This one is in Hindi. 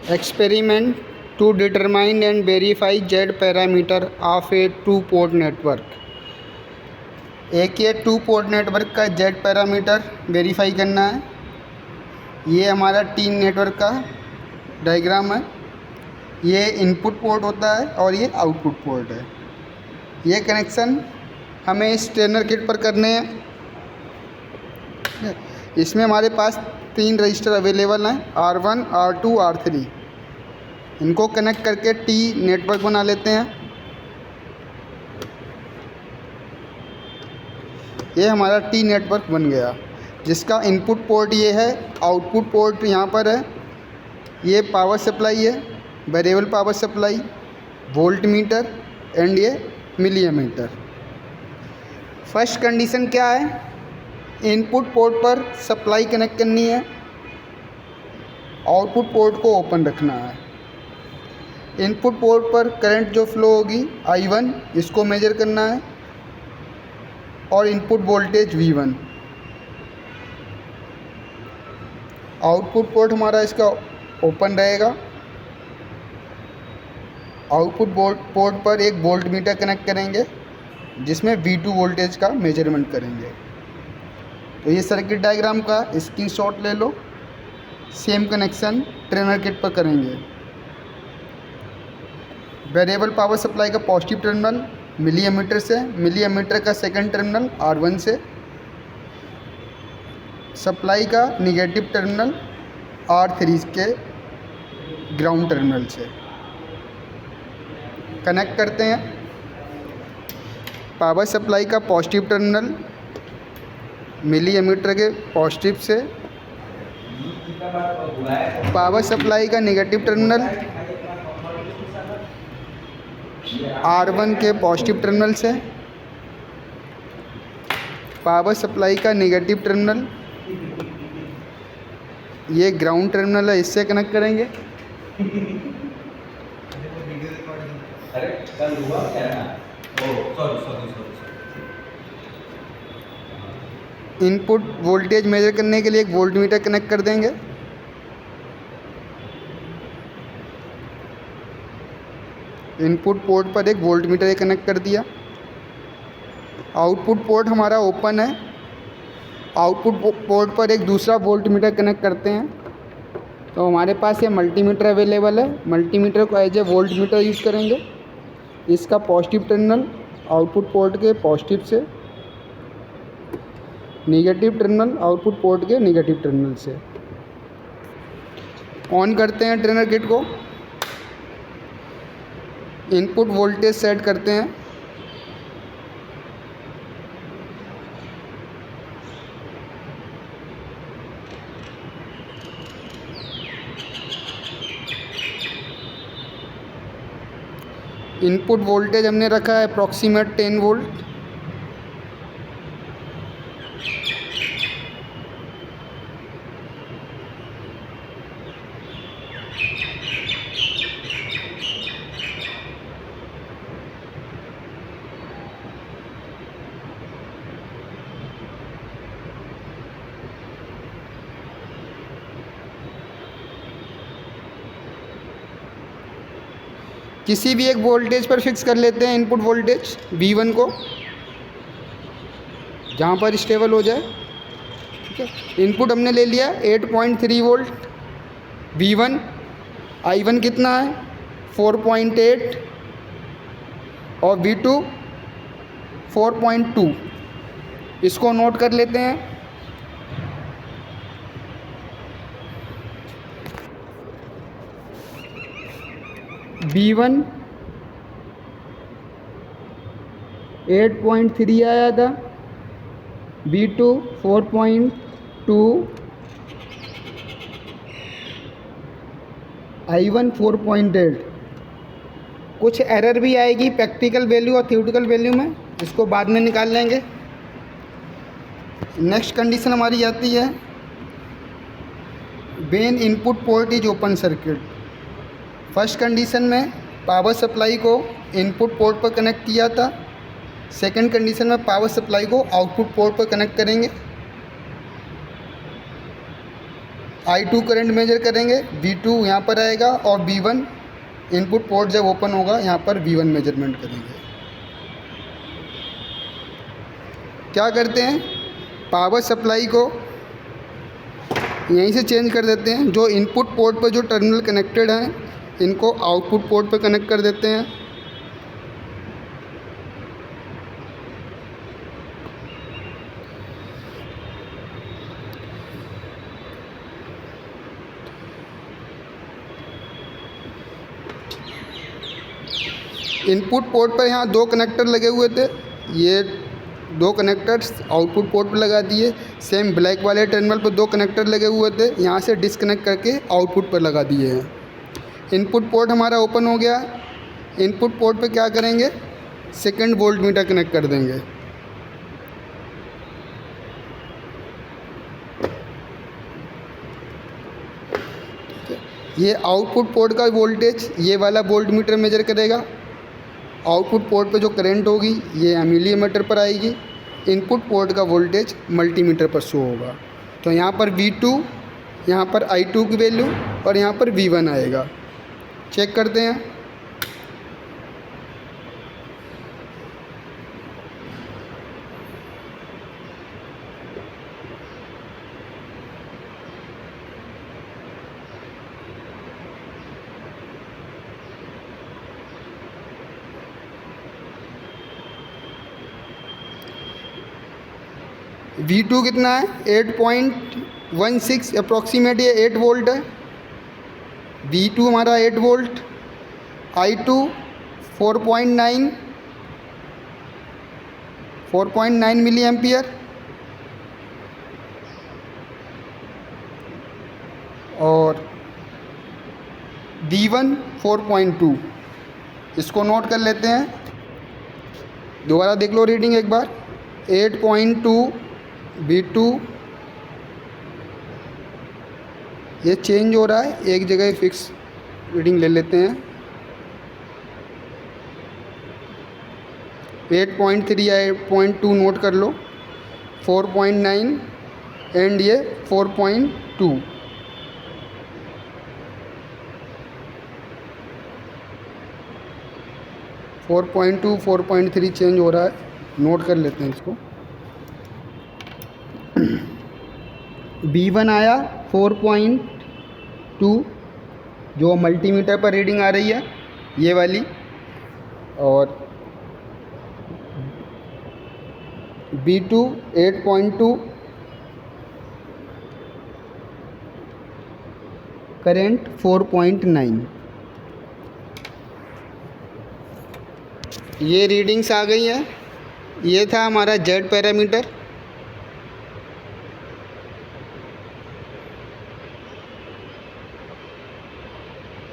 Experiment to determine and verify Z parameter of a two port network। एक ये टू पोर्ट नेटवर्क का Z पैरामीटर वेरीफाई करना है। ये हमारा टी नेटवर्क का डायग्राम है। ये इनपुट पोर्ट होता है और ये आउटपुट पोर्ट है। ये कनेक्शन हमें इस ट्रेनर किट पर करने हैं। इसमें हमारे पास 3 रजिस्टर अवेलेबल हैं, R1, R2, R3। इनको कनेक्ट करके टी नेटवर्क बना लेते हैं। ये हमारा टी नेटवर्क बन गया, जिसका इनपुट पोर्ट ये है, आउटपुट पोर्ट यहाँ पर है। ये पावर सप्लाई है, variable power supply, volt meter and ये मिली एमीटर। फर्स्ट कंडीशन क्या है? इनपुट पोर्ट पर सप्लाई कनेक्ट करनी है, आउटपुट पोर्ट को ओपन रखना है। इनपुट पोर्ट पर करंट जो फ्लो होगी I1, इसको मेजर करना है, और input voltage V1। Output port हमारा इसका ओपन रहेगा। आउटपुट पोर्ट पर एक वोल्ट मीटर कनेक्ट करेंगे, जिसमें V2 वोल्टेज का मेजरमेंट करेंगे। तो ये सर्किट डायग्राम का स्क्रीनशॉट ले लो। सेम कनेक्शन ट्रेनर किट पर करेंगे। वेरिएबल पावर सप्लाई का पॉजिटिव टर्मिनल मिली एमीटर से, मिली एमीटर का सेकंड टर्मिनल R1 से, सप्लाई का निगेटिव टर्मिनल R3 के ग्राउंड टर्मिनल से कनेक्ट करते हैं। पावर सप्लाई का पॉजिटिव टर्मिनल मिली एमीटर के पॉजिटिव से, पावर सप्लाई का नेगेटिव टर्मिनल R1 के पॉजिटिव टर्मिनल से, पावर सप्लाई का नेगेटिव टर्मिनल ये ग्राउंड टर्मिनल है, इससे कनेक्ट करेंगे। इनपुट वोल्टेज मेजर करने के लिए एक वोल्ट मीटर कनेक्ट कर देंगे। इनपुट पोर्ट पर एक वोल्ट मीटर कनेक्ट कर दिया। आउटपुट पोर्ट हमारा ओपन है। आउटपुट पोर्ट पर एक दूसरा वोल्ट मीटर कनेक्ट करते हैं। तो हमारे पास ये मल्टीमीटर अवेलेबल है। मल्टीमीटर को as a voltmeter use करेंगे। इसका पॉजिटिव टर्मिनल आउटपुट पोर्ट के पॉजिटिव से, नेगेटिव टर्मिनल आउटपुट पोर्ट के नेगेटिव टर्मिनल से। ऑन करते हैं ट्रेनर किट को। इनपुट वोल्टेज सेट करते हैं। इनपुट वोल्टेज हमने रखा है अप्रॉक्सीमेट 10 वोल्ट। किसी भी एक वोल्टेज पर फिक्स कर लेते हैं इनपुट वोल्टेज V1 को, जहाँ पर स्टेबल हो जाए। ठीक है, इनपुट हमने ले लिया 8.3 वोल्ट। V1 I1 कितना है 4.8 और V2 4.2। इसको नोट कर लेते हैं। V1 8.3 आया था, V2 4.2, I1 4.8। कुछ एरर भी आएगी प्रैक्टिकल वैल्यू और थ्योरेटिकल वैल्यू में, इसको बाद में निकाल लेंगे। नेक्स्ट कंडीशन हमारी आती है when input port is open circuit. First condition में पावर सप्लाई को इनपुट पोर्ट पर कनेक्ट किया था। सेकंड कंडीशन में पावर सप्लाई को आउटपुट पोर्ट पर कनेक्ट करेंगे। I2 करंट मेजर करेंगे, V2 यहाँ पर आएगा और V1 इनपुट पोर्ट जब ओपन होगा यहाँ पर V1 मेजरमेंट करेंगे। क्या करते हैं, पावर सप्लाई को यहीं से चेंज कर देते हैं। जो इनपुट पोर्ट पर जो टर्मिनल कनेक्टेड हैं इनको आउटपुट पोर्ट पर कनेक्ट कर देते हैं। इनपुट पोर्ट पर यहाँ 2 कनेक्टर लगे हुए थे, ये 2 कनेक्टर्स आउटपुट पोर्ट पर लगा दिए। सेम ब्लैक वाले टर्मिनल पर 2 कनेक्टर लगे हुए थे, यहाँ से डिस्कनेक्ट करके आउटपुट पर लगा दिए हैं। इनपुट पोर्ट हमारा ओपन हो गया। इनपुट पोर्ट पे क्या करेंगे, सेकंड वोल्ट मीटर कनेक्ट कर देंगे। ये आउटपुट पोर्ट का वोल्टेज ये वाला वोल्ट मीटर मेजर करेगा। आउटपुट पोर्ट पे जो करंट होगी ये एमिलीमीटर पर आएगी। इनपुट पोर्ट का वोल्टेज मल्टीमीटर पर शो होगा। तो यहाँ पर V2, यहाँ पर I2 की वैल्यू और यहाँ पर V1 आएगा। चेक करते हैं। V2 कितना है, 8.16 अप्रॉक्सीमेट, ये 8 वोल्ट है। V2 हमारा 8 वोल्ट। I2 4.9 मिली एम्पियर और V1 4.2। इसको नोट कर लेते हैं, दोबारा देख लो रीडिंग एक बार। 8.2 V2, ये चेंज हो रहा है, एक जगह फिक्स रीडिंग ले लेते हैं। 8.3 या 8.2 नोट कर लो। 4.9 एंड ये 4.2। फोर 4.3 चेंज हो रहा है, नोट कर लेते हैं इसको। V1 आया 4.2, जो मल्टीमीटर पर रीडिंग आ रही है ये वाली, और V2 8.2, करेंट 4.9। ये रीडिंग्स आ गई हैं। ये था हमारा जेड पैरामीटर।